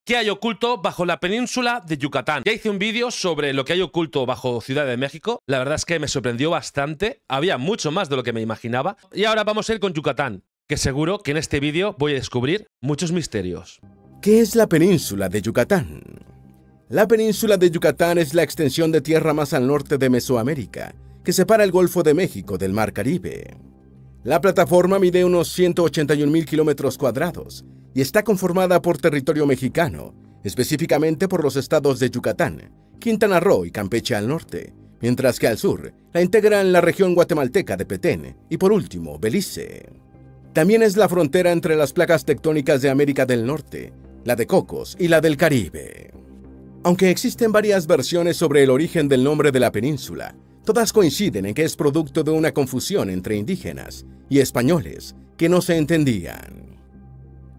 ¿Qué hay oculto bajo la península de Yucatán? Ya hice un vídeo sobre lo que hay oculto bajo Ciudad de México. La verdad es que me sorprendió bastante. Había mucho más de lo que me imaginaba. Y ahora vamos a ir con Yucatán, que seguro que en este vídeo voy a descubrir muchos misterios. ¿Qué es la península de Yucatán? La península de Yucatán es la extensión de tierra más al norte de Mesoamérica, que separa el Golfo de México del Mar Caribe. La plataforma mide unos 181.000 kilómetros cuadrados y está conformada por territorio mexicano, específicamente por los estados de Yucatán, Quintana Roo y Campeche al norte, mientras que al sur la integran la región guatemalteca de Petén y por último Belice. También es la frontera entre las placas tectónicas de América del Norte, la de Cocos y la del Caribe. Aunque existen varias versiones sobre el origen del nombre de la península, todas coinciden en que es producto de una confusión entre indígenas y españoles que no se entendían.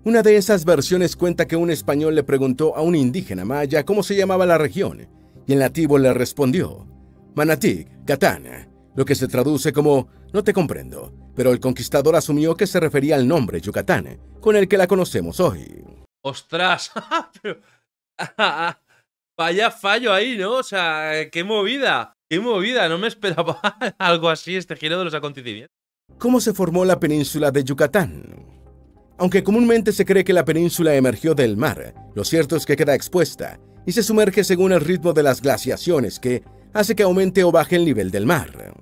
Una de esas versiones cuenta que un español le preguntó a un indígena maya cómo se llamaba la región, y el nativo le respondió, Manatic, Catán, lo que se traduce como no te comprendo, pero el conquistador asumió que se refería al nombre Yucatán, con el que la conocemos hoy. ¡Ostras! Pero... vaya fallo ahí, ¿no? O sea, ¡qué movida! ¡Qué movida! No me esperaba algo así, este giro de los acontecimientos. ¿Cómo se formó la península de Yucatán? Aunque comúnmente se cree que la península emergió del mar, lo cierto es que queda expuesta y se sumerge según el ritmo de las glaciaciones que hace que aumente o baje el nivel del mar.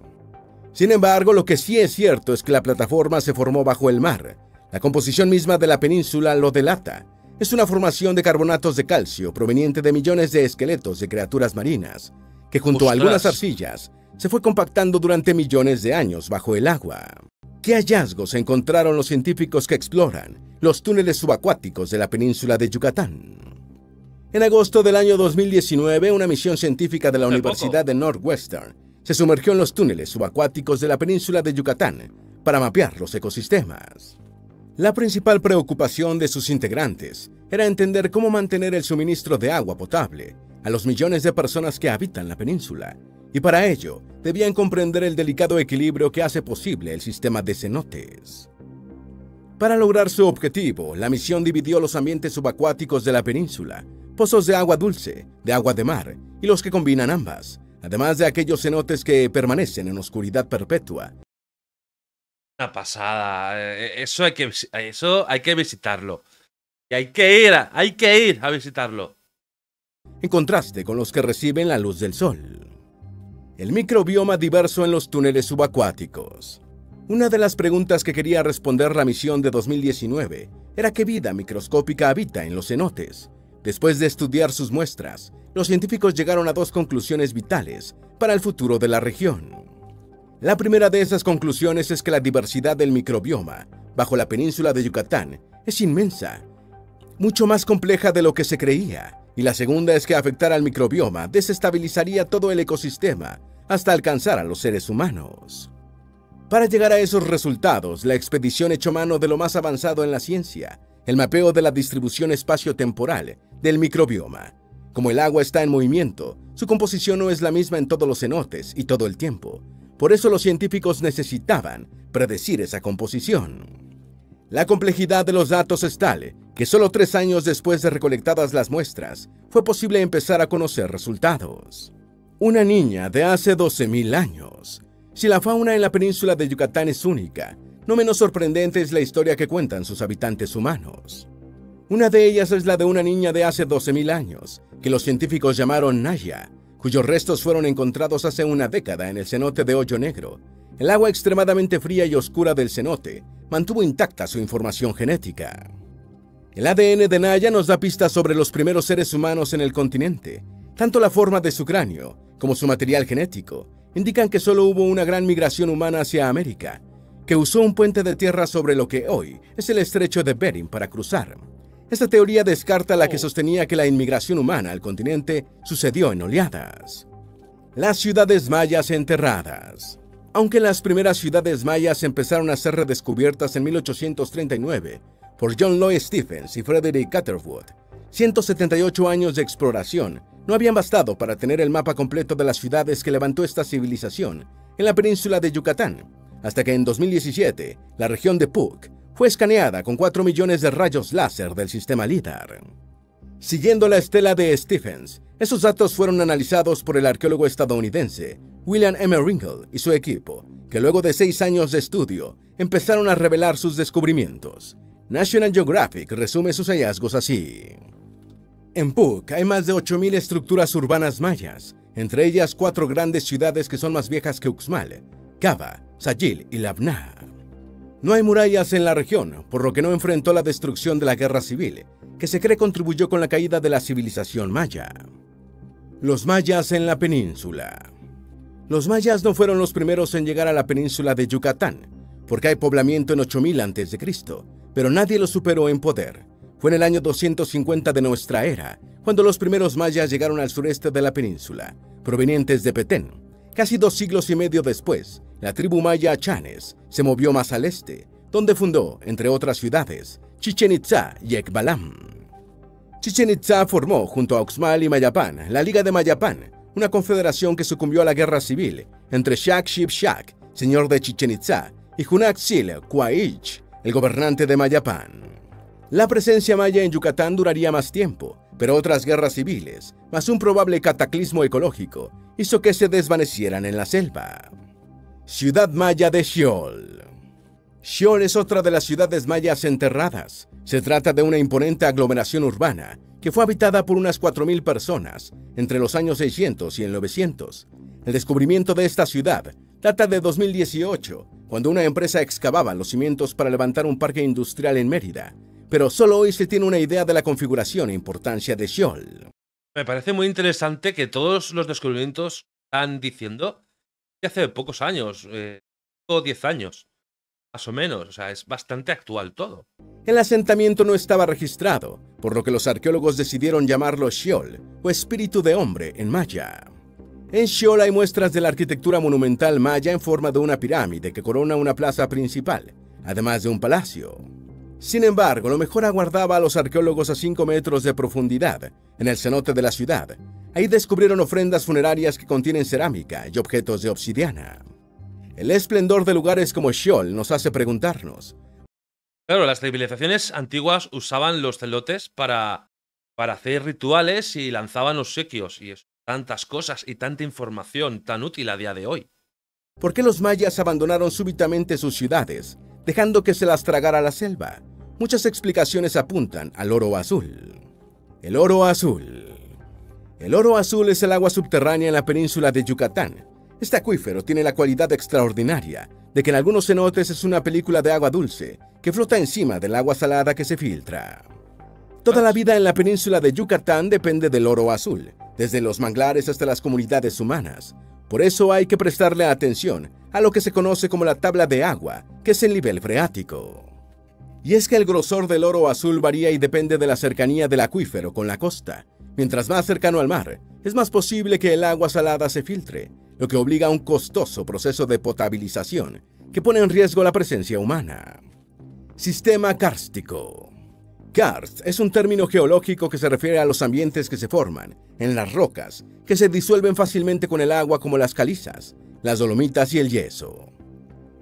Sin embargo, lo que sí es cierto es que la plataforma se formó bajo el mar. La composición misma de la península lo delata. Es una formación de carbonatos de calcio proveniente de millones de esqueletos de criaturas marinas, que junto a algunas arcillas se fue compactando durante millones de años bajo el agua. ¿Qué hallazgos encontraron los científicos que exploran los túneles subacuáticos de la península de Yucatán? En agosto del año 2019, una misión científica de la Universidad de Northwestern se sumergió en los túneles subacuáticos de la península de Yucatán para mapear los ecosistemas. La principal preocupación de sus integrantes era entender cómo mantener el suministro de agua potable a los millones de personas que habitan la península, y para ello debían comprender el delicado equilibrio que hace posible el sistema de cenotes. Para lograr su objetivo, la misión dividió los ambientes subacuáticos de la península, pozos de agua dulce, de agua de mar y los que combinan ambas, además de aquellos cenotes que permanecen en oscuridad perpetua. Una pasada. Eso hay que visitarlo. Y hay que ir a visitarlo. En contraste con los que reciben la luz del sol. El microbioma diverso en los túneles subacuáticos. Una de las preguntas que quería responder la misión de 2019 era qué vida microscópica habita en los cenotes. Después de estudiar sus muestras, los científicos llegaron a dos conclusiones vitales para el futuro de la región. La primera de esas conclusiones es que la diversidad del microbioma bajo la península de Yucatán es inmensa, mucho más compleja de lo que se creía, y la segunda es que afectar al microbioma desestabilizaría todo el ecosistema hasta alcanzar a los seres humanos. Para llegar a esos resultados, la expedición echó mano de lo más avanzado en la ciencia, el mapeo de la distribución espacio-temporal del microbioma. Como el agua está en movimiento, su composición no es la misma en todos los cenotes y todo el tiempo. Por eso los científicos necesitaban predecir esa composición. La complejidad de los datos es tal que solo 3 años después de recolectadas las muestras, fue posible empezar a conocer resultados. Una niña de hace 12.000 años. Si la fauna en la península de Yucatán es única, no menos sorprendente es la historia que cuentan sus habitantes humanos. Una de ellas es la de una niña de hace 12.000 años, que los científicos llamaron Naya, cuyos restos fueron encontrados hace una década en el cenote de Hoyo Negro. El agua extremadamente fría y oscura del cenote mantuvo intacta su información genética. El ADN de Naya nos da pistas sobre los primeros seres humanos en el continente. Tanto la forma de su cráneo como su material genético indican que solo hubo una gran migración humana hacia América, que usó un puente de tierra sobre lo que hoy es el estrecho de Bering para cruzar. Esta teoría descarta la que sostenía que la inmigración humana al continente sucedió en oleadas. Las ciudades mayas enterradas. Aunque las primeras ciudades mayas empezaron a ser redescubiertas en 1839 por John Lloyd Stephens y Frederick Catherwood, 178 años de exploración no habían bastado para tener el mapa completo de las ciudades que levantó esta civilización en la península de Yucatán, hasta que en 2017 la región de Puc fue escaneada con 4 millones de rayos láser del sistema LIDAR. Siguiendo la estela de Stephens, esos datos fueron analizados por el arqueólogo estadounidense William M. Ringel y su equipo, que luego de 6 años de estudio empezaron a revelar sus descubrimientos. National Geographic resume sus hallazgos así. En Puc hay más de 8.000 estructuras urbanas mayas, entre ellas 4 grandes ciudades que son más viejas que Uxmal, Cava, Sayil y Labna. No hay murallas en la región, por lo que no enfrentó la destrucción de la guerra civil, que se cree contribuyó con la caída de la civilización maya. Los mayas en la península. Los mayas no fueron los primeros en llegar a la península de Yucatán, porque hay poblamiento en 8000 a.C., pero nadie lo superó en poder. Fue en el año 250 de nuestra era, cuando los primeros mayas llegaron al sureste de la península, provenientes de Petén. Casi 2 siglos y medio después, la tribu maya Chanes se movió más al este, donde fundó, entre otras ciudades, Chichén Itzá y Ekbalam. Chichén Itzá formó, junto a Uxmal y Mayapán, la Liga de Mayapán, una confederación que sucumbió a la guerra civil entre Shak Shib Shak, señor de Chichén Itzá, y Hunak Sil Quaich, el gobernante de Mayapán. La presencia maya en Yucatán duraría más tiempo, pero otras guerras civiles, más un probable cataclismo ecológico, hizo que se desvanecieran en la selva. Ciudad maya de Xiol. Xiol es otra de las ciudades mayas enterradas. Se trata de una imponente aglomeración urbana que fue habitada por unas 4.000 personas entre los años 600 y el 900. El descubrimiento de esta ciudad data de 2018, cuando una empresa excavaba los cimientos para levantar un parque industrial en Mérida, pero solo hoy se tiene una idea de la configuración e importancia de Xiol. Me parece muy interesante que todos los descubrimientos están diciendo que hace pocos años, o 10 años, más o menos. O sea, es bastante actual todo. El asentamiento no estaba registrado, por lo que los arqueólogos decidieron llamarlo Xiol, o espíritu de hombre en maya. En Xiol hay muestras de la arquitectura monumental maya en forma de una pirámide que corona una plaza principal, además de un palacio. Sin embargo, lo mejor aguardaba a los arqueólogos a 5 metros de profundidad, en el cenote de la ciudad. Ahí descubrieron ofrendas funerarias que contienen cerámica y objetos de obsidiana. El esplendor de lugares como Xiol nos hace preguntarnos. Claro, las civilizaciones antiguas usaban los celotes para hacer rituales y lanzaban obsequios y eso. Tantas cosas y tanta información tan útil a día de hoy. ¿Por qué los mayas abandonaron súbitamente sus ciudades, dejando que se las tragara la selva? Muchas explicaciones apuntan al oro azul. El oro azul. El oro azul es el agua subterránea en la península de Yucatán. Este acuífero tiene la cualidad extraordinaria de que en algunos cenotes es una película de agua dulce que flota encima del agua salada que se filtra. Toda la vida en la península de Yucatán depende del oro azul, desde los manglares hasta las comunidades humanas. Por eso hay que prestarle atención a lo que se conoce como la tabla de agua, que es el nivel freático. Y es que el grosor del oro azul varía y depende de la cercanía del acuífero con la costa. Mientras más cercano al mar, es más posible que el agua salada se filtre, lo que obliga a un costoso proceso de potabilización que pone en riesgo la presencia humana. Sistema kárstico. Karst es un término geológico que se refiere a los ambientes que se forman en las rocas, que se disuelven fácilmente con el agua como las calizas, las dolomitas y el yeso.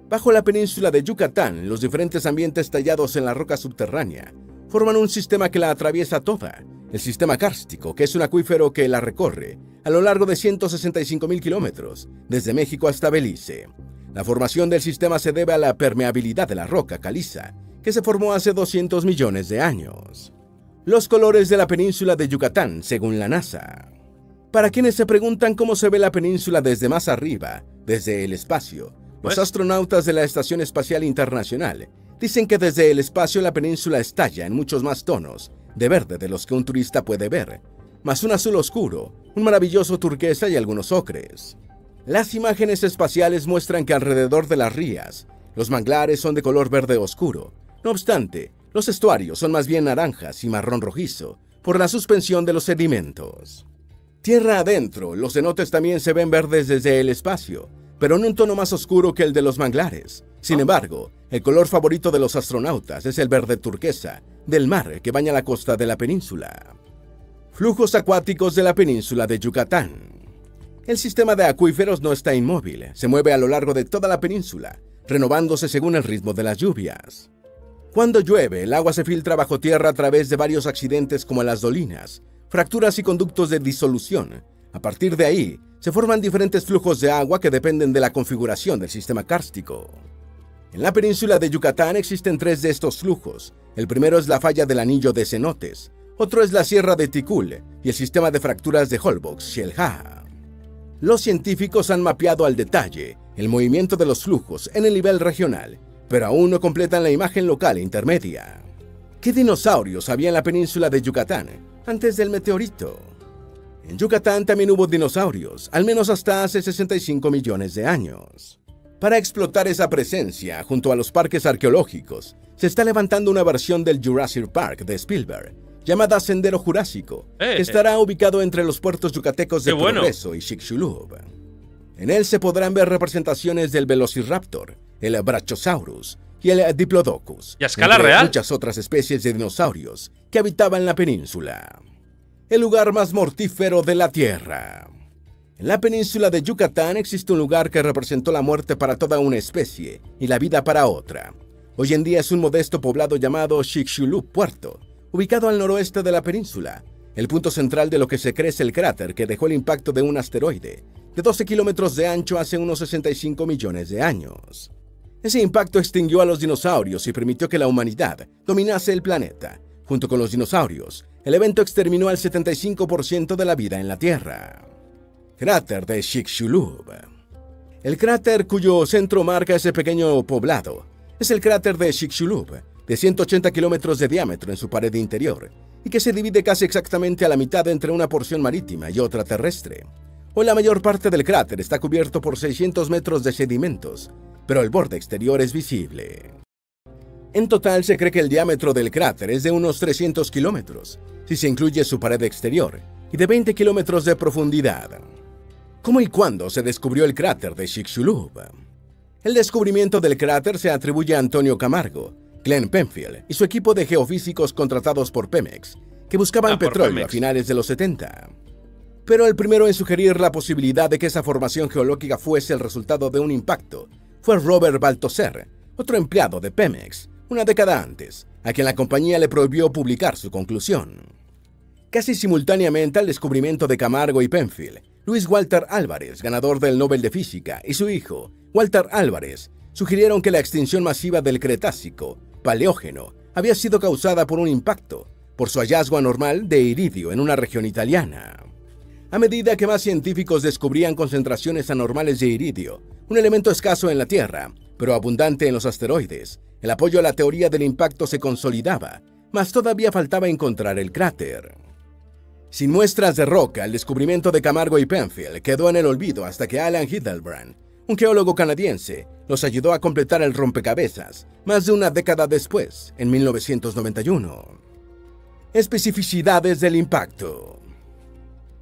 Bajo la península de Yucatán, los diferentes ambientes tallados en la roca subterránea forman un sistema que la atraviesa toda, el sistema kárstico, que es un acuífero que la recorre a lo largo de 165.000 kilómetros, desde México hasta Belice. La formación del sistema se debe a la permeabilidad de la roca caliza, que se formó hace 200 millones de años. Los colores de la península de Yucatán, según la NASA. Para quienes se preguntan cómo se ve la península desde más arriba, desde el espacio, los astronautas de la Estación Espacial Internacional dicen que desde el espacio la península estalla en muchos más tonos de verde de los que un turista puede ver, más un azul oscuro, un maravilloso turquesa y algunos ocres. Las imágenes espaciales muestran que alrededor de las rías, los manglares son de color verde oscuro. No obstante, los estuarios son más bien naranjas y marrón rojizo por la suspensión de los sedimentos. Tierra adentro, los cenotes también se ven verdes desde el espacio, pero en un tono más oscuro que el de los manglares. Sin embargo, el color favorito de los astronautas es el verde turquesa del mar que baña la costa de la península. Flujos acuáticos de la península de Yucatán. El sistema de acuíferos no está inmóvil, se mueve a lo largo de toda la península, renovándose según el ritmo de las lluvias. Cuando llueve, el agua se filtra bajo tierra a través de varios accidentes como las dolinas, fracturas y conductos de disolución. A partir de ahí, se forman diferentes flujos de agua que dependen de la configuración del sistema kárstico. En la península de Yucatán existen 3 de estos flujos. El primero es la falla del anillo de cenotes, otro es la sierra de Tikul y el sistema de fracturas de Holbox-Xel-Ha. Los científicos han mapeado al detalle el movimiento de los flujos en el nivel regional, pero aún no completan la imagen local e intermedia. ¿Qué dinosaurios había en la península de Yucatán antes del meteorito? En Yucatán también hubo dinosaurios, al menos hasta hace 65 millones de años. Para explotar esa presencia, junto a los parques arqueológicos, se está levantando una versión del Jurassic Park de Spielberg, llamada Sendero Jurásico, que estará ubicado entre los puertos yucatecos de Progreso y Chicxulub. En él se podrán ver representaciones del Velociraptor, el Brachiosaurus y el Diplodocus, y a escala real, muchas otras especies de dinosaurios que habitaban la península. El lugar más mortífero de la Tierra. En la península de Yucatán existe un lugar que representó la muerte para toda una especie y la vida para otra. Hoy en día es un modesto poblado llamado Chicxulub Puerto, ubicado al noroeste de la península, el punto central de lo que se cree es el cráter que dejó el impacto de un asteroide de 12 kilómetros de ancho hace unos 65 millones de años. Ese impacto extinguió a los dinosaurios y permitió que la humanidad dominase el planeta. Junto con los dinosaurios, el evento exterminó al 75% de la vida en la Tierra. Cráter de Chicxulub. El cráter cuyo centro marca ese pequeño poblado es el cráter de Chicxulub, de 180 kilómetros de diámetro en su pared interior, y que se divide casi exactamente a la mitad entre una porción marítima y otra terrestre. Hoy la mayor parte del cráter está cubierto por 600 metros de sedimentos, pero el borde exterior es visible. En total se cree que el diámetro del cráter es de unos 300 kilómetros, si se incluye su pared exterior, y de 20 kilómetros de profundidad. ¿Cómo y cuándo se descubrió el cráter de Chicxulub? El descubrimiento del cráter se atribuye a Antonio Camargo, Glenn Penfield y su equipo de geofísicos contratados por Pemex, que buscaban petróleo a finales de los 70. Pero el primero en sugerir la posibilidad de que esa formación geológica fuese el resultado de un impacto fue Robert Baltoser, otro empleado de Pemex, una década antes, a quien la compañía le prohibió publicar su conclusión. Casi simultáneamente al descubrimiento de Camargo y Penfield, Luis Walter Álvarez, ganador del Nobel de Física, y su hijo, Walter Álvarez, sugirieron que la extinción masiva del Cretácico, Paleógeno, había sido causada por un impacto, por su hallazgo anormal de iridio en una región italiana. A medida que más científicos descubrían concentraciones anormales de iridio, un elemento escaso en la Tierra, pero abundante en los asteroides, el apoyo a la teoría del impacto se consolidaba, mas todavía faltaba encontrar el cráter. Sin muestras de roca, el descubrimiento de Camargo y Penfield quedó en el olvido hasta que Alan Hildebrand, un geólogo canadiense, los ayudó a completar el rompecabezas, más de una década después, en 1991. Especificidades del impacto.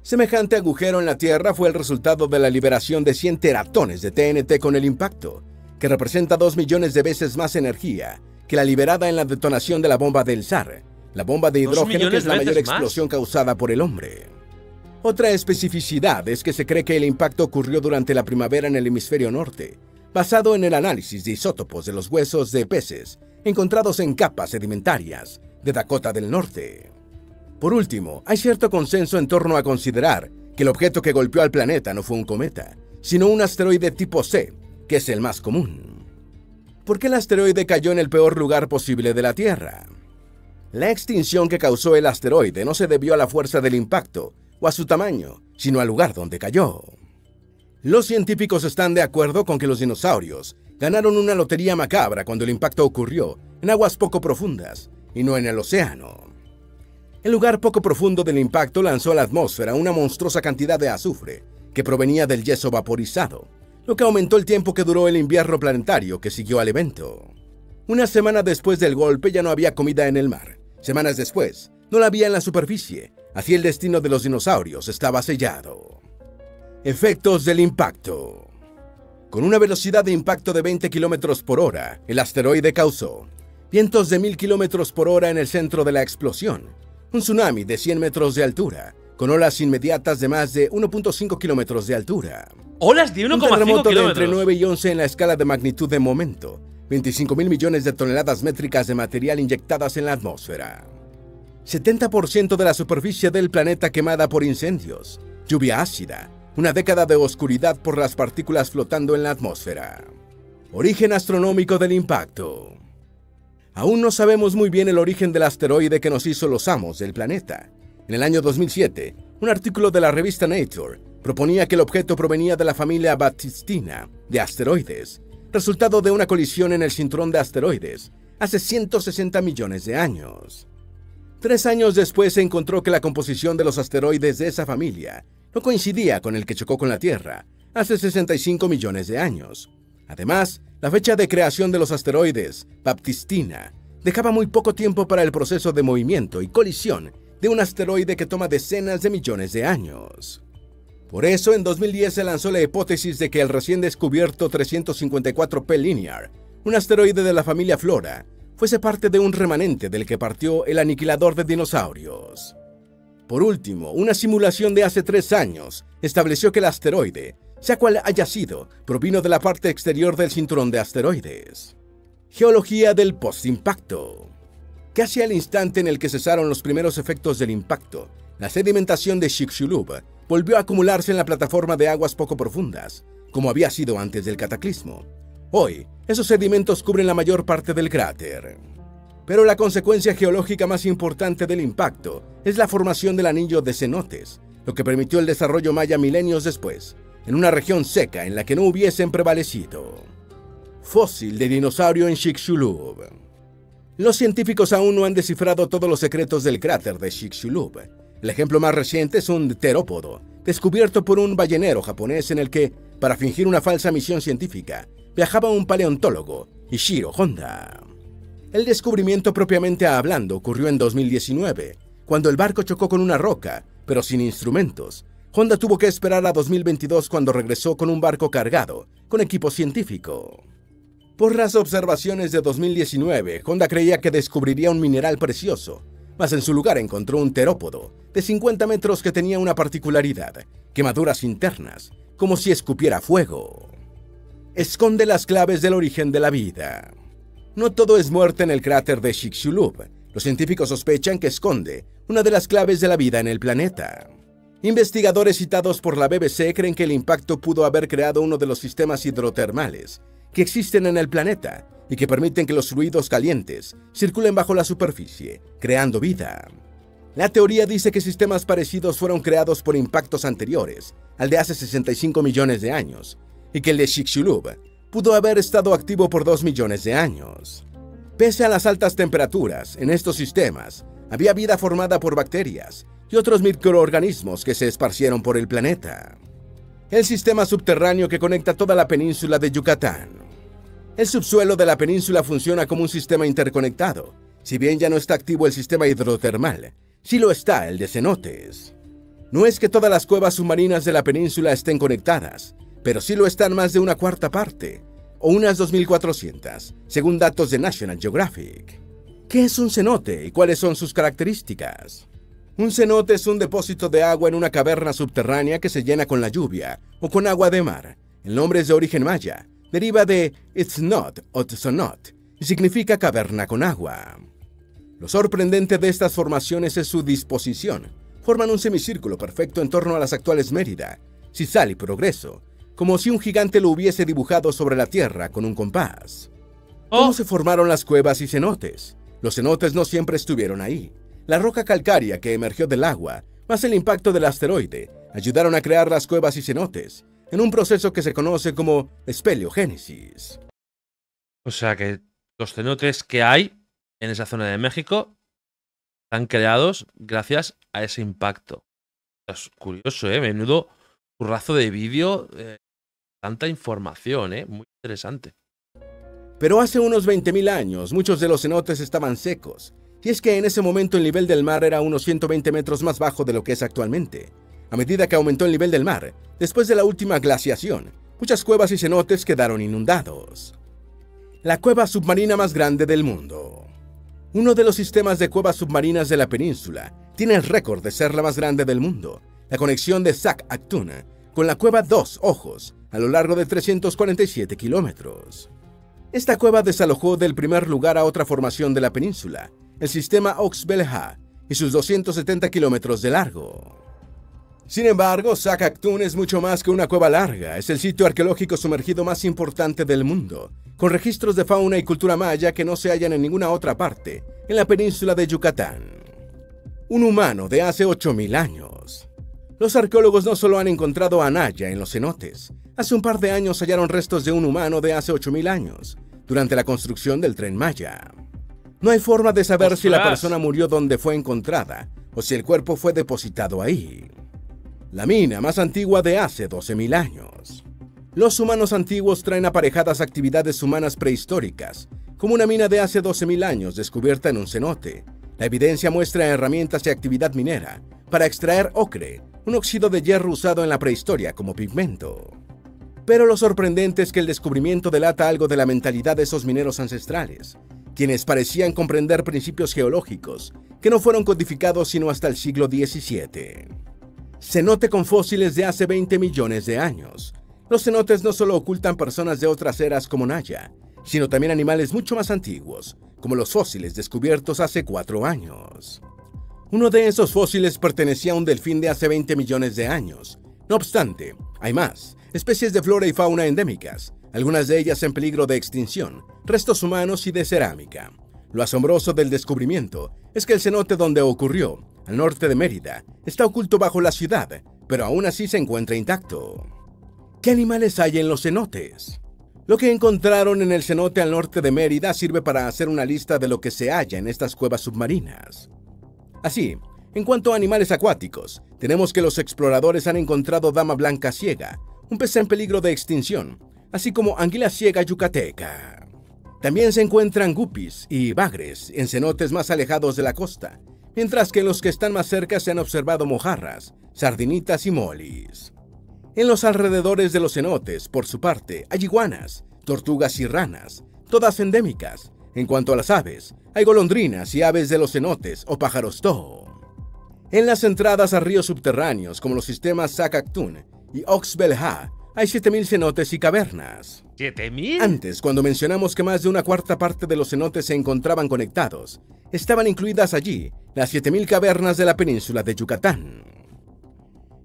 Semejante agujero en la Tierra fue el resultado de la liberación de 100 teratones de TNT con el impacto, que representa 2 millones de veces más energía que la liberada en la detonación de la bomba del SAR, la bomba de hidrógeno que es la mayor explosión causada por el hombre. Otra especificidad es que se cree que el impacto ocurrió durante la primavera en el hemisferio norte, basado en el análisis de isótopos de los huesos de peces encontrados en capas sedimentarias de Dakota del Norte. Por último, hay cierto consenso en torno a considerar que el objeto que golpeó al planeta no fue un cometa, sino un asteroide tipo C, que es el más común. ¿Por qué el asteroide cayó en el peor lugar posible de la Tierra? La extinción que causó el asteroide no se debió a la fuerza del impacto o a su tamaño, sino al lugar donde cayó. Los científicos están de acuerdo con que los dinosaurios ganaron una lotería macabra cuando el impacto ocurrió en aguas poco profundas y no en el océano. El lugar poco profundo del impacto lanzó a la atmósfera una monstruosa cantidad de azufre que provenía del yeso vaporizado, lo que aumentó el tiempo que duró el invierno planetario que siguió al evento. Una semana después del golpe ya no había comida en el mar. Semanas después, no la había en la superficie. Así el destino de los dinosaurios estaba sellado. Efectos del impacto. Con una velocidad de impacto de 20 km por hora, el asteroide causó vientos de 1000 km por hora en el centro de la explosión, un tsunami de 100 metros de altura, con olas inmediatas de más de 1.5 kilómetros de altura. ¡Olas de 1,5 kilómetros! Un terremoto de entre 9 y 11 en la escala de magnitud de momento, 25.000 millones de toneladas métricas de material inyectadas en la atmósfera. 70% de la superficie del planeta quemada por incendios, lluvia ácida, una década de oscuridad por las partículas flotando en la atmósfera. Origen astronómico del impacto. Aún no sabemos muy bien el origen del asteroide que nos hizo los amos del planeta. En el año 2007, un artículo de la revista Nature proponía que el objeto provenía de la familia Baptistina de asteroides, resultado de una colisión en el cinturón de asteroides hace 160 millones de años. 3 años después se encontró que la composición de los asteroides de esa familia no coincidía con el que chocó con la Tierra hace 65 millones de años. Además, la fecha de creación de los asteroides, Baptistina, dejaba muy poco tiempo para el proceso de movimiento y colisión de un asteroide que toma decenas de millones de años. Por eso, en 2010 se lanzó la hipótesis de que el recién descubierto 354P Linear, un asteroide de la familia Flora, fuese parte de un remanente del que partió el aniquilador de dinosaurios. Por último, una simulación de hace 3 años estableció que el asteroide, sea cual haya sido, provino de la parte exterior del cinturón de asteroides. Geología del postimpacto. Casi al instante en el que cesaron los primeros efectos del impacto, la sedimentación de Chicxulub volvió a acumularse en la plataforma de aguas poco profundas, como había sido antes del cataclismo. Hoy, esos sedimentos cubren la mayor parte del cráter. Pero la consecuencia geológica más importante del impacto es la formación del anillo de cenotes, lo que permitió el desarrollo maya milenios después, en una región seca en la que no hubiesen prevalecido. Fósil de dinosaurio en Chicxulub. Los científicos aún no han descifrado todos los secretos del cráter de Chicxulub. El ejemplo más reciente es un terópodo, descubierto por un ballenero japonés en el que, para fingir una falsa misión científica, viajaba un paleontólogo, Ishiro Honda. El descubrimiento propiamente hablando ocurrió en 2019, cuando el barco chocó con una roca, pero sin instrumentos. Honda tuvo que esperar a 2022 cuando regresó con un barco cargado, con equipo científico. Por las observaciones de 2019, Honda creía que descubriría un mineral precioso, mas en su lugar encontró un terópodo de 50 metros que tenía una particularidad, quemaduras internas, como si escupiera fuego. Esconde las claves del origen de la vida. No todo es muerte en el cráter de Chicxulub. Los científicos sospechan que esconde una de las claves de la vida en el planeta. Investigadores citados por la BBC creen que el impacto pudo haber creado uno de los sistemas hidrotermales que existen en el planeta y que permiten que los fluidos calientes circulen bajo la superficie, creando vida. La teoría dice que sistemas parecidos fueron creados por impactos anteriores, al de hace 65 millones de años, y que el de Chicxulub pudo haber estado activo por 2 millones de años. Pese a las altas temperaturas, en estos sistemas había vida formada por bacterias y otros microorganismos que se esparcieron por el planeta. El sistema subterráneo que conecta toda la península de Yucatán. El subsuelo de la península funciona como un sistema interconectado. Si bien ya no está activo el sistema hidrotermal, sí lo está el de cenotes. No es que todas las cuevas submarinas de la península estén conectadas, pero sí lo están más de una cuarta parte, o unas 2.400, según datos de National Geographic. ¿Qué es un cenote y cuáles son sus características? Un cenote es un depósito de agua en una caverna subterránea que se llena con la lluvia o con agua de mar. El nombre es de origen maya, deriva de Itznot o Tzonot y significa caverna con agua. Lo sorprendente de estas formaciones es su disposición. Forman un semicírculo perfecto en torno a las actuales Mérida, Cizal y Progreso, como si un gigante lo hubiese dibujado sobre la tierra con un compás. ¿Cómo se formaron las cuevas y cenotes? Los cenotes no siempre estuvieron ahí. La roca calcárea que emergió del agua, más el impacto del asteroide, ayudaron a crear las cuevas y cenotes, en un proceso que se conoce como espeleogénesis. O sea que los cenotes que hay en esa zona de México están creados gracias a ese impacto. Es curioso, ¿eh? Menudo currazo de vídeo. Tanta información, muy interesante. Pero hace unos 20.000 años, muchos de los cenotes estaban secos, y es que en ese momento el nivel del mar era unos 120 metros más bajo de lo que es actualmente. A medida que aumentó el nivel del mar, después de la última glaciación, muchas cuevas y cenotes quedaron inundados. La cueva submarina más grande del mundo. Uno de los sistemas de cuevas submarinas de la península tiene el récord de ser la más grande del mundo, la conexión de Sac Actuna con la cueva Dos Ojos, a lo largo de 347 kilómetros. Esta cueva desalojó del primer lugar a otra formación de la península, el sistema Oxbelha, y sus 270 kilómetros de largo. Sin embargo, Saskatoon es mucho más que una cueva larga. Es el sitio arqueológico sumergido más importante del mundo, con registros de fauna y cultura maya que no se hallan en ninguna otra parte en la península de Yucatán. Un humano de hace 8.000 años. Los arqueólogos no solo han encontrado a Naya en los cenotes. Hace un par de años hallaron restos de un humano de hace 8.000 años, durante la construcción del Tren Maya. No hay forma de saber si la persona murió donde fue encontrada, o si el cuerpo fue depositado ahí. La mina más antigua de hace 12.000 años. Los humanos antiguos traen aparejadas actividades humanas prehistóricas, como una mina de hace 12.000 años descubierta en un cenote. La evidencia muestra herramientas y actividad minera para extraer ocre, un óxido de hierro usado en la prehistoria como pigmento. Pero lo sorprendente es que el descubrimiento delata algo de la mentalidad de esos mineros ancestrales, quienes parecían comprender principios geológicos que no fueron codificados sino hasta el siglo XVII. Cenote con fósiles de hace 20 millones de años. Los cenotes no solo ocultan personas de otras eras como Naya, sino también animales mucho más antiguos, como los fósiles descubiertos hace 4 años. Uno de esos fósiles pertenecía a un delfín de hace 20 millones de años. No obstante, hay más, especies de flora y fauna endémicas, algunas de ellas en peligro de extinción, restos humanos y de cerámica. Lo asombroso del descubrimiento es que el cenote donde ocurrió, al norte de Mérida, está oculto bajo la ciudad, pero aún así se encuentra intacto. ¿Qué animales hay en los cenotes? Lo que encontraron en el cenote al norte de Mérida sirve para hacer una lista de lo que se halla en estas cuevas submarinas. Así, en cuanto a animales acuáticos, tenemos que los exploradores han encontrado dama blanca ciega, un pez en peligro de extinción, así como anguila ciega yucateca. También se encuentran guppies y bagres en cenotes más alejados de la costa, mientras que en los que están más cerca se han observado mojarras, sardinitas y molis. En los alrededores de los cenotes, por su parte, hay iguanas, tortugas y ranas, todas endémicas. En cuanto a las aves, hay golondrinas y aves de los cenotes o pájaros toho. En las entradas a ríos subterráneos, como los sistemas Saskatoon y Oxbelha, hay 7.000 cenotes y cavernas. ¿7.000? Antes, cuando mencionamos que más de una cuarta parte de los cenotes se encontraban conectados, estaban incluidas allí las 7.000 cavernas de la península de Yucatán.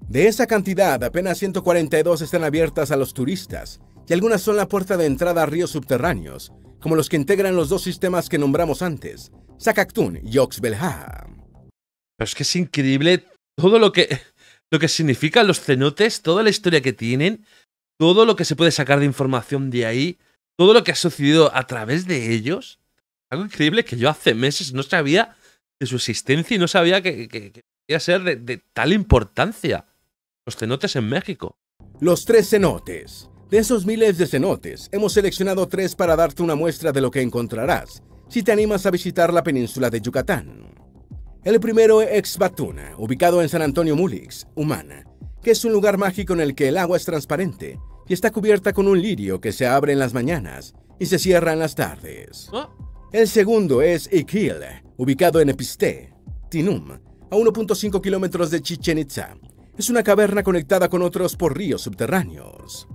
De esa cantidad, apenas 142 están abiertas a los turistas, y algunas son la puerta de entrada a ríos subterráneos, como los que integran los dos sistemas que nombramos antes, Saskatoon y Oxbelha. Pero es que es increíble todo lo que significan los cenotes, toda la historia que tienen, todo lo que se puede sacar de información de ahí, todo lo que ha sucedido a través de ellos. Algo increíble que yo hace meses no sabía de su existencia y no sabía que iba a ser de tal importancia. Los cenotes en México. Los 3 cenotes. De esos miles de cenotes, hemos seleccionado 3 para darte una muestra de lo que encontrarás si te animas a visitar la península de Yucatán. El primero es Exbatuna, ubicado en San Antonio Mulix, Humana, que es un lugar mágico en el que el agua es transparente y está cubierta con un lirio que se abre en las mañanas y se cierra en las tardes. El segundo es Iquil, ubicado en Episte, Tinum, a 1.5 kilómetros de Chichén Itzá. Es una caverna conectada con otros por ríos subterráneos.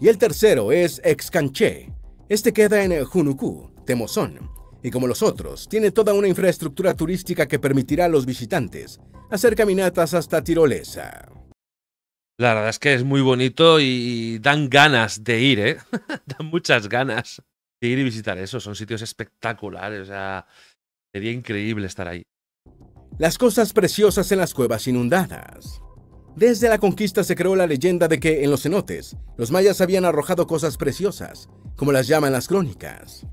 Y el tercero es Excanché. Este queda en Junucú, Temozón, y como los otros, tiene toda una infraestructura turística que permitirá a los visitantes hacer caminatas hasta Tirolesa. La verdad es que es muy bonito y dan ganas de ir, ¿eh? Dan muchas ganas de ir y visitar eso. Son sitios espectaculares, o sea, sería increíble estar ahí. Las cosas preciosas en las cuevas inundadas. Desde la conquista se creó la leyenda de que en los cenotes, los mayas habían arrojado cosas preciosas, como las llaman las crónicas.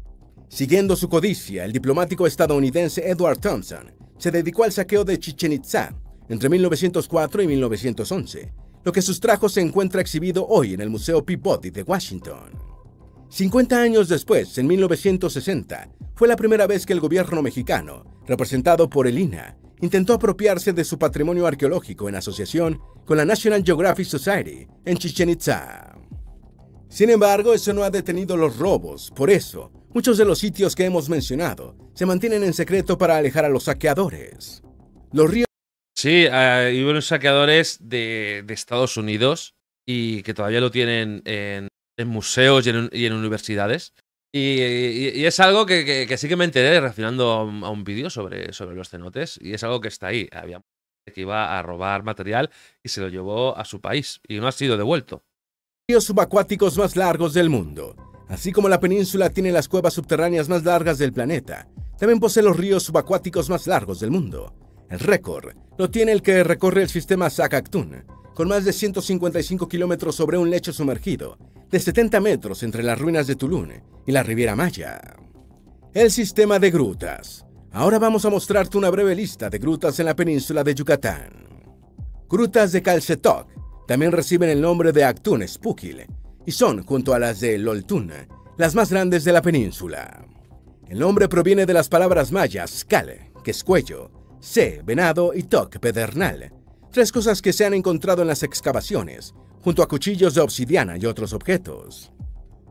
Siguiendo su codicia, el diplomático estadounidense Edward Thompson se dedicó al saqueo de Chichén Itzá entre 1904 y 1911, lo que sustrajo se encuentra exhibido hoy en el Museo Peabody de Washington. 50 años después, en 1960, fue la primera vez que el gobierno mexicano, representado por el INAH, intentó apropiarse de su patrimonio arqueológico en asociación con la National Geographic Society en Chichén Itzá. Sin embargo, eso no ha detenido los robos. Por eso, muchos de los sitios que hemos mencionado se mantienen en secreto para alejar a los saqueadores. Los ríos... Sí, hay unos saqueadores de Estados Unidos y que todavía lo tienen en museos y en universidades. Y es algo que sí que me enteré reaccionando a un vídeo sobre los cenotes, y es algo que está ahí. Había gente que iba a robar material y se lo llevó a su país y no ha sido devuelto. Ríos subacuáticos más largos del mundo. Así como la península tiene las cuevas subterráneas más largas del planeta, también posee los ríos subacuáticos más largos del mundo. El récord lo tiene el que recorre el sistema Saskatoon, con más de 155 kilómetros sobre un lecho sumergido, de 70 metros entre las ruinas de Tulum y la Riviera Maya. El sistema de grutas. Ahora vamos a mostrarte una breve lista de grutas en la península de Yucatán. Grutas de Calcetoc también reciben el nombre de Actun Spukil y son, junto a las de Loltún, las más grandes de la península. El nombre proviene de las palabras mayas Cal, que es cuello, Se, venado, y Toc, pedernal, tres cosas que se han encontrado en las excavaciones, junto a cuchillos de obsidiana y otros objetos.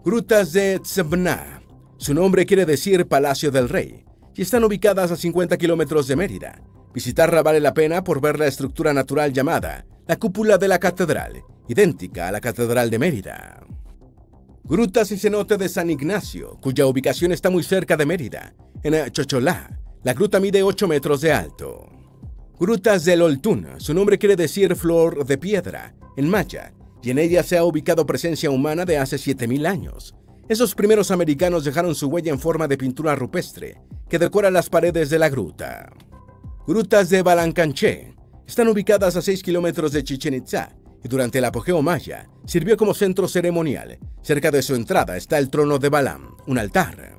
Grutas de Tzebna. Su nombre quiere decir Palacio del Rey, y están ubicadas a 50 kilómetros de Mérida. Visitarla vale la pena por ver la estructura natural llamada la cúpula de la catedral, idéntica a la Catedral de Mérida. Grutas y cenote de San Ignacio, cuya ubicación está muy cerca de Mérida, en Chocholá. La gruta mide 8 metros de alto. Grutas de Loltún. Su nombre quiere decir flor de piedra, en maya, y en ella se ha ubicado presencia humana de hace 7000 años. Esos primeros americanos dejaron su huella en forma de pintura rupestre, que decora las paredes de la gruta. Grutas de Balancanché. Están ubicadas a 6 kilómetros de Chichén Itzá, y durante el apogeo maya sirvió como centro ceremonial. Cerca de su entrada está el trono de Balam, un altar.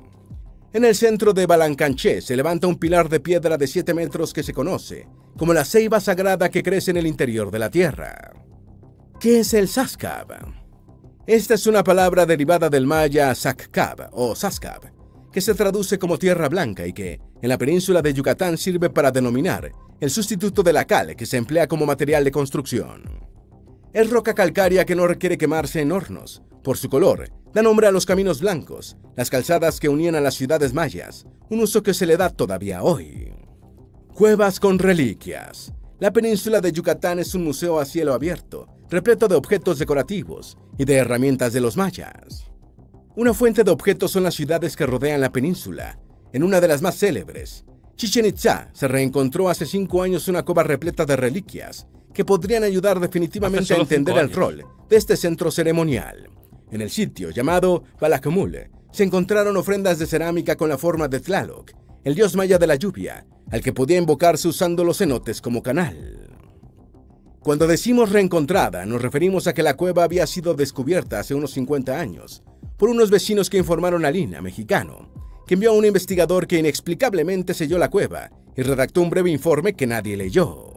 En el centro de Balancanché se levanta un pilar de piedra de 7 metros que se conoce como la ceiba sagrada que crece en el interior de la tierra. ¿Qué es el Sascab? Esta es una palabra derivada del maya Saccab o Sascab, que se traduce como tierra blanca y que, en la península de Yucatán, sirve para denominar el sustituto de la cal que se emplea como material de construcción. Es roca calcárea que no requiere quemarse en hornos. Por su color, da nombre a los caminos blancos, las calzadas que unían a las ciudades mayas, un uso que se le da todavía hoy. Cuevas con reliquias. La península de Yucatán es un museo a cielo abierto, repleto de objetos decorativos y de herramientas de los mayas. Una fuente de objetos son las ciudades que rodean la península. En una de las más célebres, Chichén Itzá, se reencontró hace 5 años una cueva repleta de reliquias que podrían ayudar definitivamente a entender el rol de este centro ceremonial. En el sitio llamado Balakmul se encontraron ofrendas de cerámica con la forma de Tlaloc, el dios maya de la lluvia, al que podía invocarse usando los cenotes como canal. Cuando decimos reencontrada, nos referimos a que la cueva había sido descubierta hace unos 50 años por unos vecinos que informaron al INAH mexicano, que envió a un investigador que inexplicablemente selló la cueva y redactó un breve informe que nadie leyó.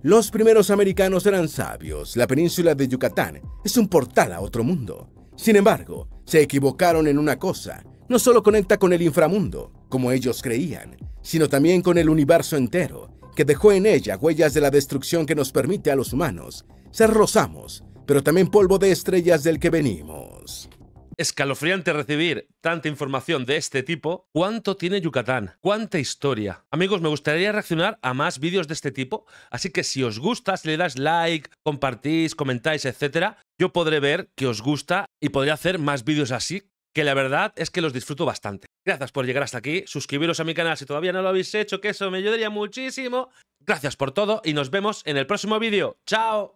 Los primeros americanos eran sabios. La península de Yucatán es un portal a otro mundo. Sin embargo, se equivocaron en una cosa. No solo conecta con el inframundo, como ellos creían, sino también con el universo entero, que dejó en ella huellas de la destrucción que nos permite a los humanos ser rozamos, pero también polvo de estrellas del que venimos. Escalofriante recibir tanta información de este tipo. ¿Cuánto tiene Yucatán? ¿Cuánta historia? Amigos, me gustaría reaccionar a más vídeos de este tipo, así que si os gusta, si le das like, compartís, comentáis, etcétera, yo podré ver que os gusta y podré hacer más vídeos así, que la verdad es que los disfruto bastante. Gracias por llegar hasta aquí, suscribiros a mi canal si todavía no lo habéis hecho, que eso me ayudaría muchísimo. Gracias por todo y nos vemos en el próximo vídeo. ¡Chao!